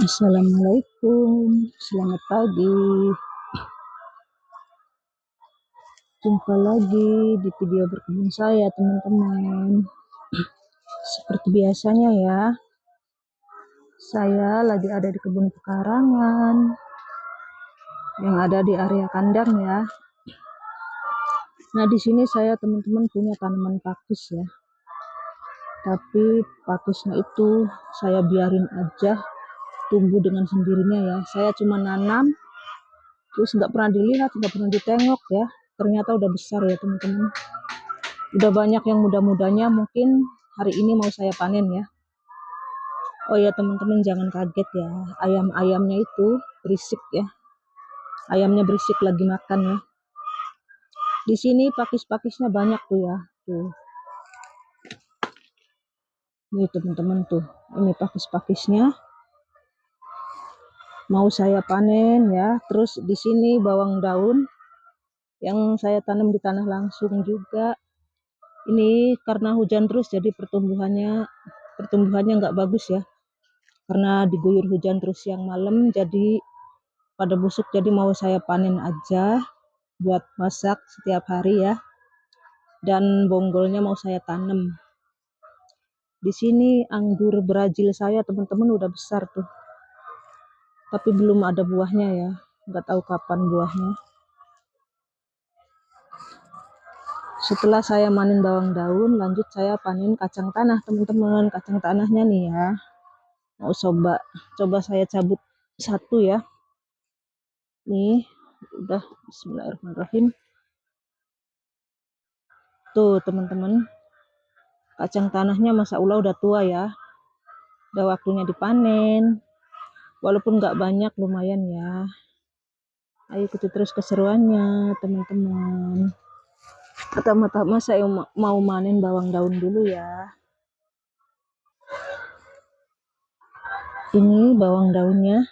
Assalamualaikum, selamat pagi. Jumpa lagi di video berkebun saya, teman-teman. Seperti biasanya ya, saya lagi ada di kebun pekarangan yang ada di area kandang ya. Nah, di sini saya teman-teman punya tanaman pakis ya. Tapi pakisnya itu saya biarin aja tumbuh dengan sendirinya ya. Saya cuma nanam, terus nggak pernah dilihat, nggak pernah ditengok ya. Ternyata udah besar ya teman-teman. Udah banyak yang muda-mudanya, mungkin hari ini mau saya panen ya. Oh ya teman-teman, jangan kaget ya, ayam-ayamnya itu berisik ya. Ayamnya berisik lagi makan ya. Di sini pakis-pakisnya banyak tuh ya. Tuh. Nih teman-teman tuh, ini pakis-pakisnya. Mau saya panen ya. Terus di sini bawang daun yang saya tanam di tanah langsung juga. Ini karena hujan terus jadi pertumbuhannya nggak bagus ya. Karena diguyur hujan terus siang malam jadi pada busuk, jadi mau saya panen aja buat masak setiap hari ya. Dan bonggolnya mau saya tanam. Di sini anggur Brazil saya teman-teman udah besar tuh. Tapi belum ada buahnya ya. Nggak tahu kapan buahnya. Setelah saya panen bawang daun, lanjut saya panen kacang tanah teman-teman. Kacang tanahnya nih ya. Mau coba saya cabut satu ya. Nih, udah, bismillahirrahmanirrahim. Tuh teman-teman, kacang tanahnya masa Allah udah tua ya, udah waktunya dipanen. Walaupun nggak banyak, lumayan ya. Ayo ikuti terus keseruannya teman-teman. Pertama-tama saya mau panen bawang daun dulu ya. Ini bawang daunnya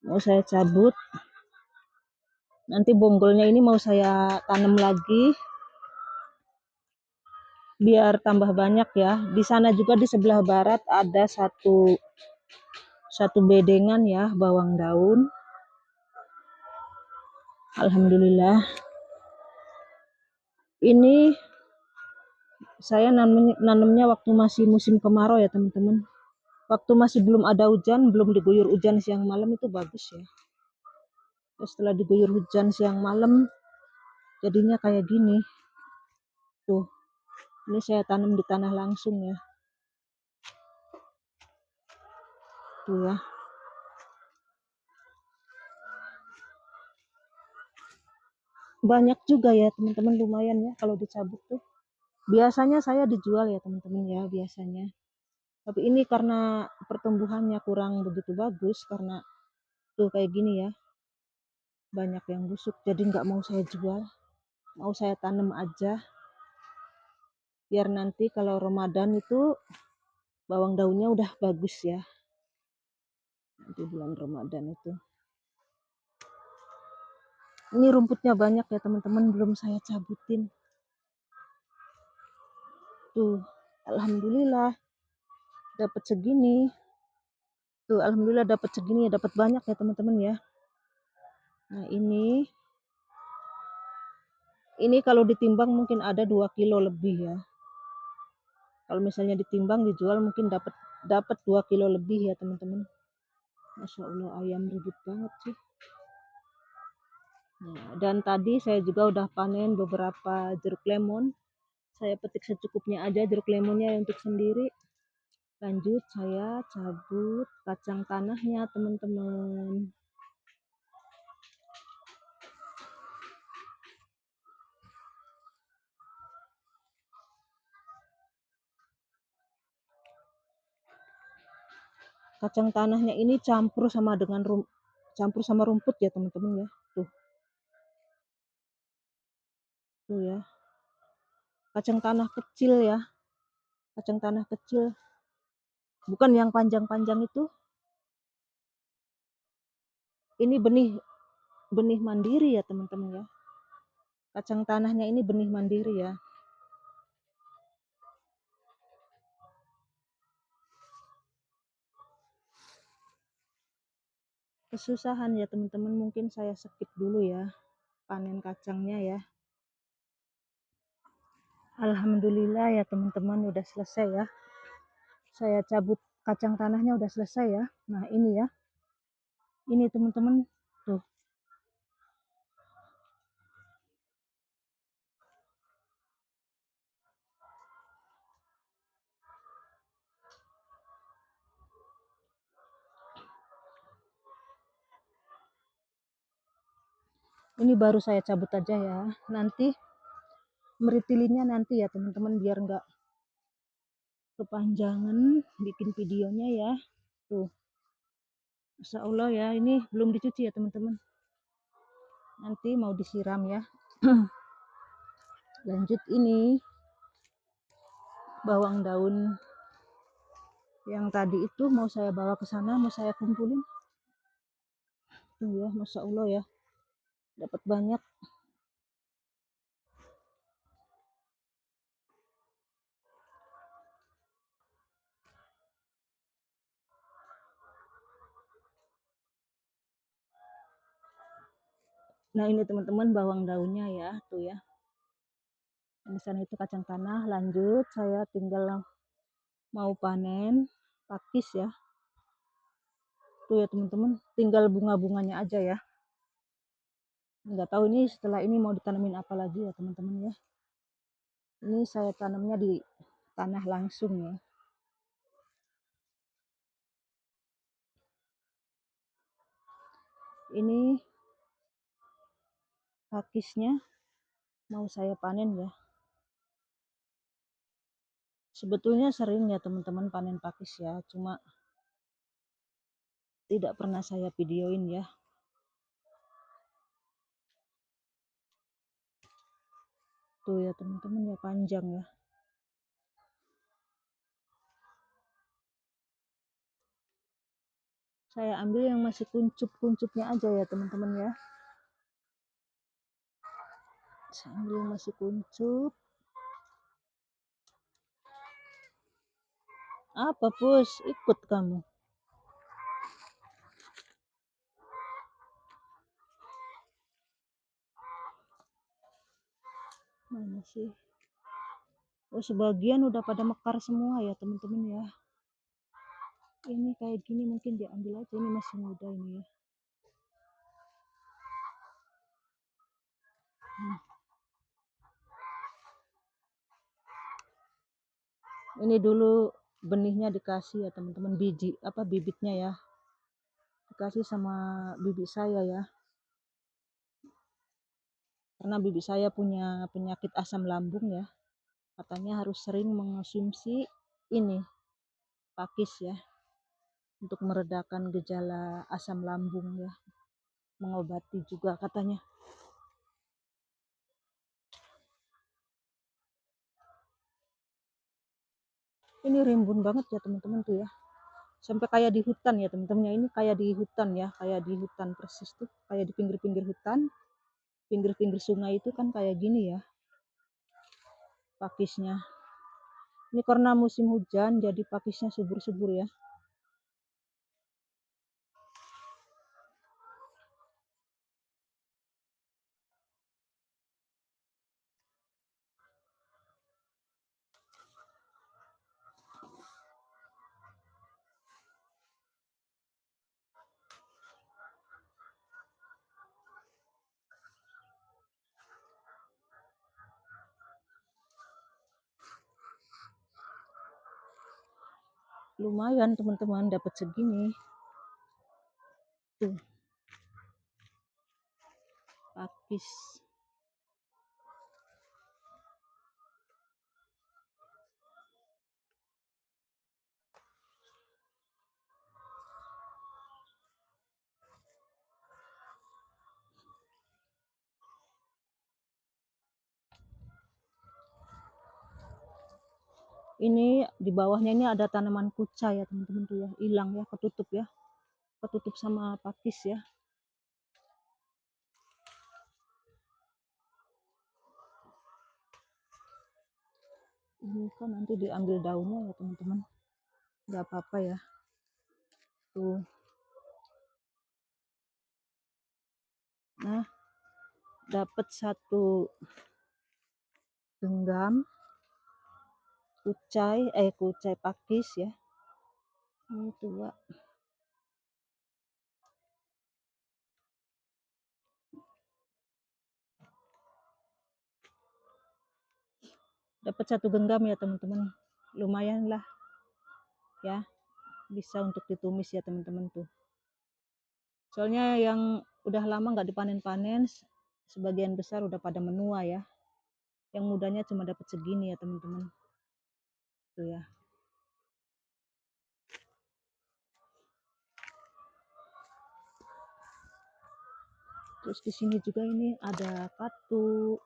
mau saya cabut. Nanti bonggolnya ini mau saya tanam lagi biar tambah banyak ya. Di sana juga di sebelah barat ada satu bedengan ya bawang daun. Alhamdulillah. Ini saya nanamnya waktu masih musim kemarau ya teman-teman. Waktu masih belum ada hujan, belum diguyur hujan siang malam itu bagus ya. Terus setelah diguyur hujan siang malam jadinya kayak gini. Tuh. Ini saya tanam di tanah langsung ya. Tuh ya. Banyak juga ya teman-teman, lumayan ya kalau dicabut tuh. Biasanya saya dijual ya teman-teman ya, biasanya. Tapi ini karena pertumbuhannya kurang begitu bagus karena tuh kayak gini ya. Banyak yang busuk jadi nggak mau saya jual. Mau saya tanam aja. Biar nanti kalau Ramadan itu bawang daunnya udah bagus ya. Nanti bulan Ramadan itu. Ini rumputnya banyak ya teman-teman, belum saya cabutin. Tuh, alhamdulillah dapat segini. Tuh, alhamdulillah dapat segini, dapat banyak ya teman-teman ya. Nah, ini kalau ditimbang mungkin ada 2 kilo lebih ya. Kalau misalnya ditimbang dijual mungkin dapat 2 kilo lebih ya teman-teman. Masya Allah, ayam ribut banget sih. Nah, dan tadi saya juga udah panen beberapa jeruk lemon. Saya petik secukupnya aja jeruk lemonnya untuk sendiri. Lanjut saya cabut kacang tanahnya teman-teman. Kacang tanahnya ini campur sama rumput ya teman-teman ya. Tuh ya. Kacang tanah kecil ya. Kacang tanah kecil. Bukan yang panjang-panjang itu. Ini benih mandiri ya teman-teman ya. Kacang tanahnya ini benih mandiri ya. kesusahan ya teman-teman, mungkin saya skip dulu ya panen kacangnya ya. Alhamdulillah ya teman-teman, udah selesai ya. Saya cabut kacang tanahnya udah selesai ya. Nah ini ya, ini teman-teman tuh. Ini baru saya cabut aja ya. Nanti meritilinnya nanti ya teman-teman, biar nggak kepanjangan bikin videonya ya. Tuh, Masya Allah ya, ini belum dicuci ya teman-teman. Nanti mau disiram ya. Lanjut, ini bawang daun yang tadi itu mau saya bawa ke sana, mau saya kumpulin. Tuh ya, Masya Allah ya, dapat banyak. Nah ini teman-teman bawang daunnya ya, tuh ya. Di sana itu kacang tanah. Lanjut, saya tinggal mau panen pakis ya. Tuh ya teman-teman, tinggal bunga-bunganya aja ya. Nggak tahu ini setelah ini mau ditanamin apa lagi ya teman-teman ya. Ini saya tanamnya di tanah langsung ya. Ini pakisnya mau saya panen ya. Sebetulnya sering ya teman-teman panen pakis ya, cuma tidak pernah saya videoin ya. Tuh ya teman-teman ya, panjang ya. Saya ambil yang masih kuncup-kuncupnya aja ya teman-teman ya. Saya ambil yang masih kuncup. Apa Pus? Ikut kamu. Mana sih? Oh sebagian udah pada mekar semua ya teman-teman ya. Ini kayak gini mungkin diambil aja, ini masih muda ini ya. Ini dulu benihnya dikasih ya teman-teman, biji apa bibitnya ya, dikasih sama bibi saya ya, karena bibi saya punya penyakit asam lambung ya, katanya harus sering mengonsumsi ini pakis ya, untuk meredakan gejala asam lambung ya, mengobati juga katanya. Ini rimbun banget ya teman-teman tuh ya, sampai kayak di hutan ya teman-teman. Ini kayak di hutan ya, kayak di hutan persis tuh, kayak di pinggir-pinggir hutan, pinggir-pinggir sungai itu kan kayak gini ya pakisnya. Ini karena musim hujan jadi pakisnya subur-subur ya. Lumayan teman-teman dapat segini. Tuh. Pakis. Ini di bawahnya ini ada tanaman kuca ya teman-teman tuh ya, hilang ya, ketutup ya. Ketutup sama pakis ya. Ini kan nanti diambil daunnya ya teman-teman. Enggak apa-apa ya. Tuh. Nah, dapat satu genggam kucai pakis ya. Ini 2. Dapat 1 genggam ya teman-teman. Lumayan lah ya. Bisa untuk ditumis ya teman-teman tuh. Soalnya yang udah lama nggak dipanen-panen, sebagian besar udah pada menua ya. Yang mudanya cuma dapat segini ya teman-teman. Tuh ya. Terus di sini juga ini ada katu.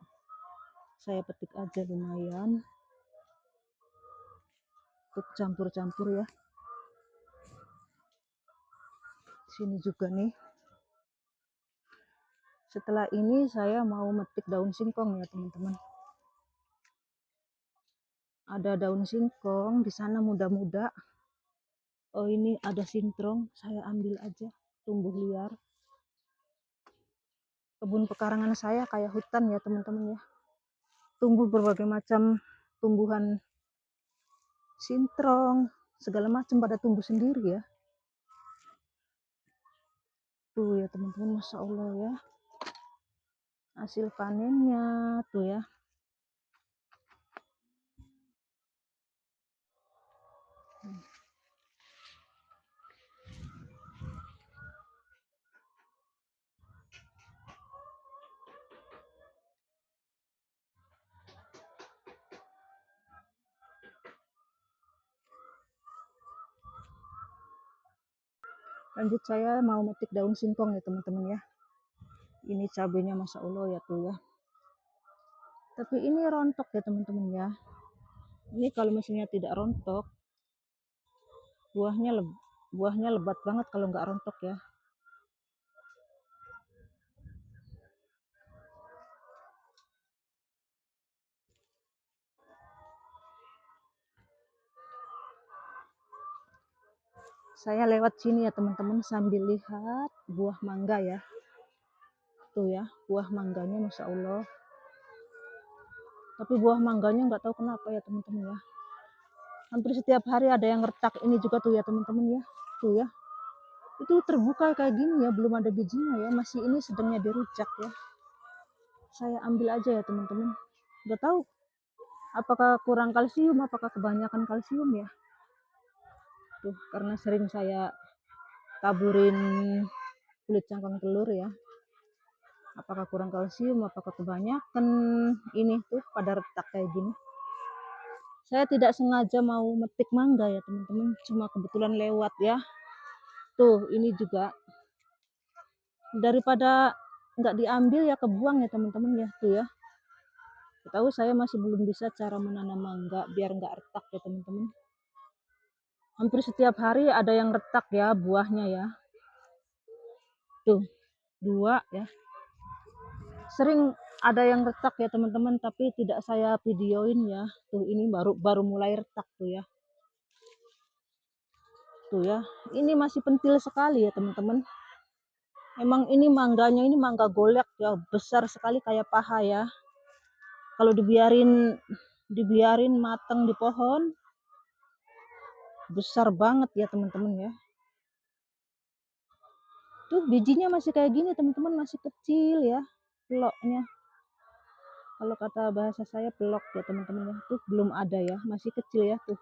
Saya petik aja lumayan. Untuk campur-campur ya. Sini juga nih. Setelah ini saya mau metik daun singkong ya teman-teman. Ada daun singkong di sana muda-muda. Oh ini ada sintrong, saya ambil aja, tumbuh liar. Kebun pekarangan saya kayak hutan ya teman-teman ya. Tumbuh berbagai macam tumbuhan sintrong, segala macam pada tumbuh sendiri ya. Tuh ya teman-teman, Masya Allah ya. Hasil panennya tuh ya. Lanjut saya mau metik daun singkong ya teman-teman ya. Ini cabenya Masya Allah ya tuh ya. Tapi ini rontok ya teman-teman ya. Ini kalau misalnya tidak rontok, buahnya lebat banget kalau nggak rontok ya. Saya lewat sini ya teman-teman sambil lihat buah mangga ya. Tuh ya, buah mangganya Masya Allah. Tapi buah mangganya nggak tahu kenapa ya teman-teman ya. Hampir setiap hari ada yang retak. Ini juga tuh ya teman-teman ya. Tuh ya. Itu terbuka kayak gini ya, belum ada bijinya ya. Masih ini sedangnya dirujak ya. Saya ambil aja ya teman-teman. Nggak tahu apakah kurang kalsium, apakah kebanyakan kalsium ya. Tuh, karena sering saya taburin kulit cangkang telur ya. Apakah kurang kalsium, apakah kebanyakan ini tuh pada retak kayak gini. Saya tidak sengaja mau metik mangga ya teman-teman, cuma kebetulan lewat ya. Tuh ini juga daripada nggak diambil ya kebuang ya teman-teman ya. Tuh ya, tahu saya masih belum bisa cara menanam mangga biar nggak retak ya teman-teman. Hampir setiap hari ada yang retak ya buahnya ya. Tuh 2 ya. Sering ada yang retak ya teman-teman, tapi tidak saya videoin ya. Tuh ini baru mulai retak tuh ya. Tuh ya, ini masih pentil sekali ya teman-teman. Emang ini mangganya ini mangga golek ya, besar sekali kayak paha ya. Kalau dibiarin matang di pohon, besar banget ya teman-teman ya. Tuh bijinya masih kayak gini teman-teman, masih kecil ya peloknya. Kalau kata bahasa saya pelok ya teman-teman ya. Tuh belum ada ya, masih kecil ya tuh.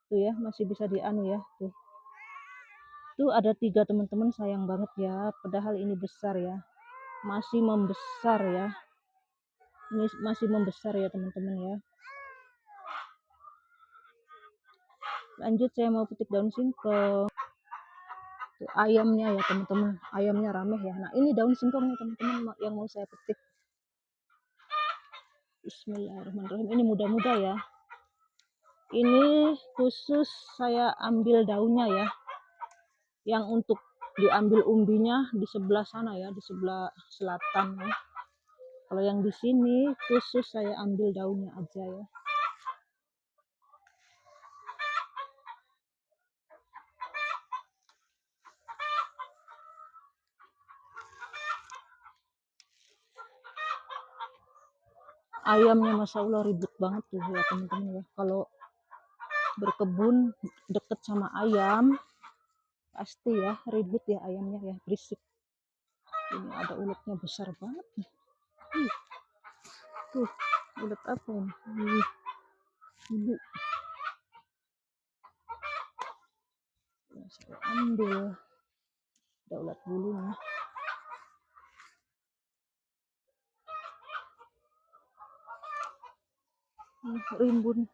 Tuh ya, masih bisa dianu ya tuh. Tuh ada 3 teman-teman, sayang banget ya, padahal ini besar ya. Masih membesar ya. Ini masih membesar ya teman-teman ya. Lanjut saya mau petik daun singkong. Tuh, ayamnya ya teman-teman, ayamnya rameh ya. Nah ini daun singkongnya teman-teman yang mau saya petik. Bismillahirrahmanirrahim. Ini muda-muda ya. Ini khusus saya ambil daunnya ya. Yang untuk diambil umbinya di sebelah sana ya, di sebelah selatan ya. Kalau yang di sini khusus saya ambil daunnya aja ya. ayamnya Masya Allah ribut banget tuh ya teman-teman ya. Kalau berkebun deket sama ayam pasti ya ribut ya ayamnya ya, berisik. Ini ada uletnya besar banget nih. Tuh, ulet apa ini? Ibu. Ya, saya ambil. Ada ulat bulunya. Rimbun.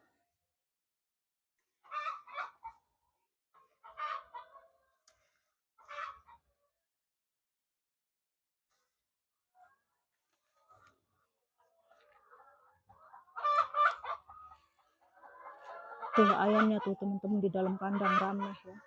Tuh ayamnya tuh teman-teman di dalam kandang ramai ya.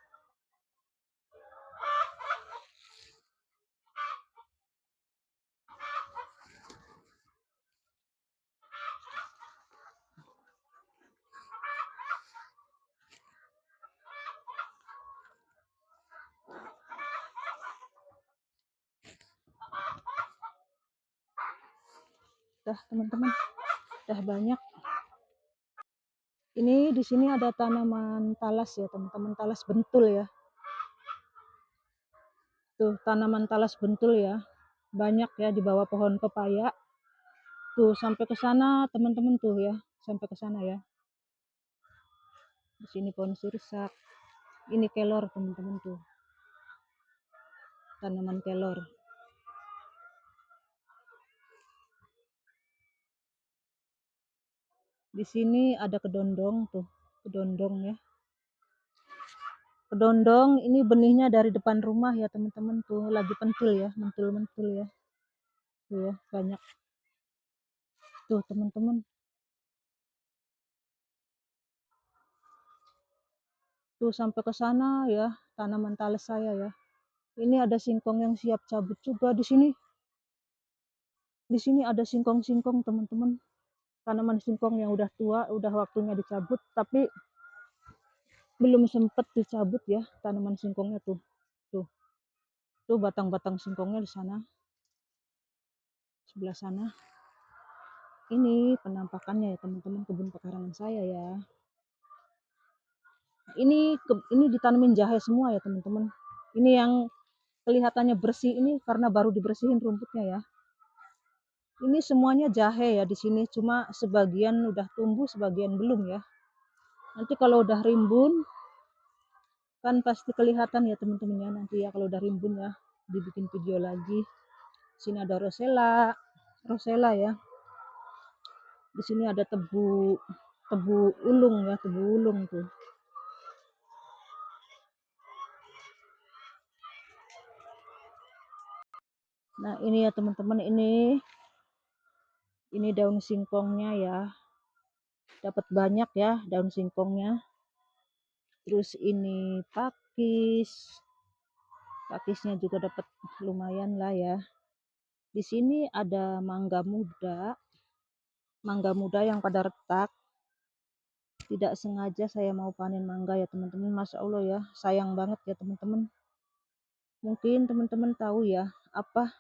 Dah teman-teman, dah banyak. Ini di sini ada tanaman talas ya teman-teman, talas bentul ya. Tuh tanaman talas bentul ya, banyak ya di bawah pohon pepaya. Tuh sampai ke sana teman-teman tuh ya, sampai ke sana ya. Di sini pohon sirsak. Ini kelor teman-teman tuh, tanaman kelor. Di sini ada kedondong tuh, kedondong ya. Kedondong ini benihnya dari depan rumah ya teman-teman tuh, lagi pentil ya, mentul-mentul ya. Tuh ya, banyak. Tuh teman-teman. Tuh sampai ke sana ya, tanaman talas saya ya. Ini ada singkong yang siap cabut juga di sini. Di sini ada singkong-singkong teman-teman. Tanaman singkong yang udah tua, udah waktunya dicabut, tapi belum sempat dicabut ya tanaman singkongnya tuh. Tuh. Tuh batang-batang singkongnya di sana. Sebelah sana. Ini penampakannya ya teman-teman, kebun pekarangan saya ya. Ini ditanamin jahe semua ya teman-teman. Ini yang kelihatannya bersih ini karena baru dibersihin rumputnya ya. Ini semuanya jahe ya di sini, cuma sebagian udah tumbuh, sebagian belum ya. Nanti kalau udah rimbun kan pasti kelihatan ya teman-teman ya, nanti ya kalau udah rimbun ya dibikin video lagi. Sini ada rosella, rosella ya. Di sini ada tebu ulung ya, tebu ulung tuh. Nah ini ya teman-teman, ini daun singkongnya ya, dapat banyak ya daun singkongnya. Terus ini pakisnya juga dapat lumayan lah ya. Di sini ada mangga muda yang pada retak. Tidak sengaja saya mau panen mangga ya teman-teman. Masya Allah ya, sayang banget ya teman-teman. Mungkin teman-teman tahu ya apa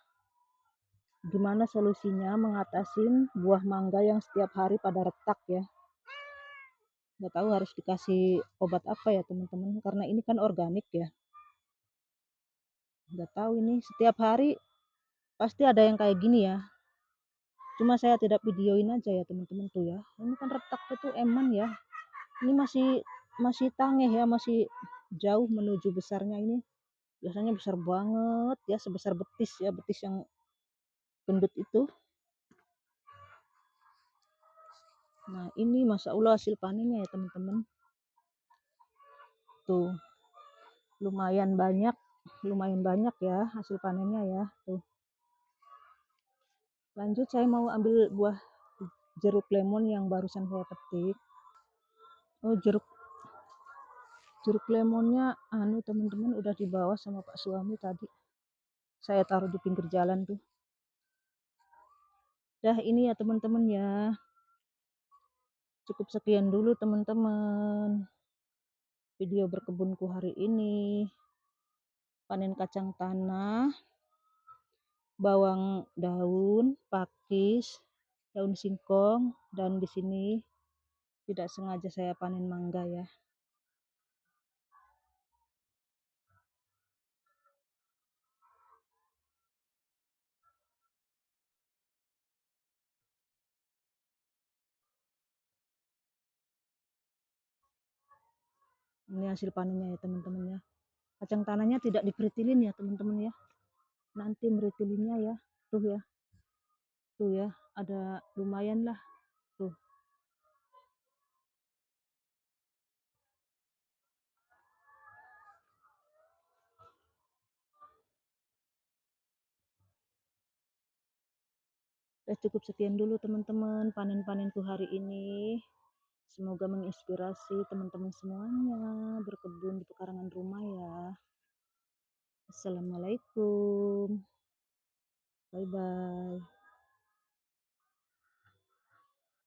gimana solusinya mengatasin buah mangga yang setiap hari pada retak ya. Nggak tahu harus dikasih obat apa ya teman-teman, karena ini kan organik ya. Nggak tahu ini setiap hari pasti ada yang kayak gini ya. Cuma saya tidak videoin aja ya teman-teman tuh ya. Ini kan retaknya tuh eman ya. Ini masih tangeh ya, masih jauh menuju besarnya ini. Biasanya besar banget ya, sebesar betis ya, betis yang gendut itu. Nah ini Masya Allah hasil panennya ya teman-teman. Tuh lumayan banyak ya hasil panennya ya. Tuh lanjut saya mau ambil buah jeruk lemon yang barusan saya petik. Oh jeruk lemonnya teman-teman udah dibawa sama Pak suami tadi. Saya taruh di pinggir jalan tuh. Dah ini ya teman-teman ya. Cukup sekian dulu teman-teman. Video berkebunku hari ini. Panen kacang tanah, bawang daun, pakis, daun singkong, dan di sini tidak sengaja saya panen mangga ya. Ini hasil panennya ya teman-teman ya. Kacang tanahnya tidak diperitilin ya teman-teman ya. Nanti meritilinnya ya. Tuh ya. Tuh ya, ada lumayan lah. Tuh. Cukup sekian dulu teman-teman panen-panenku hari ini. Semoga menginspirasi teman-teman semuanya berkebun di pekarangan rumah ya. Assalamualaikum. Bye bye.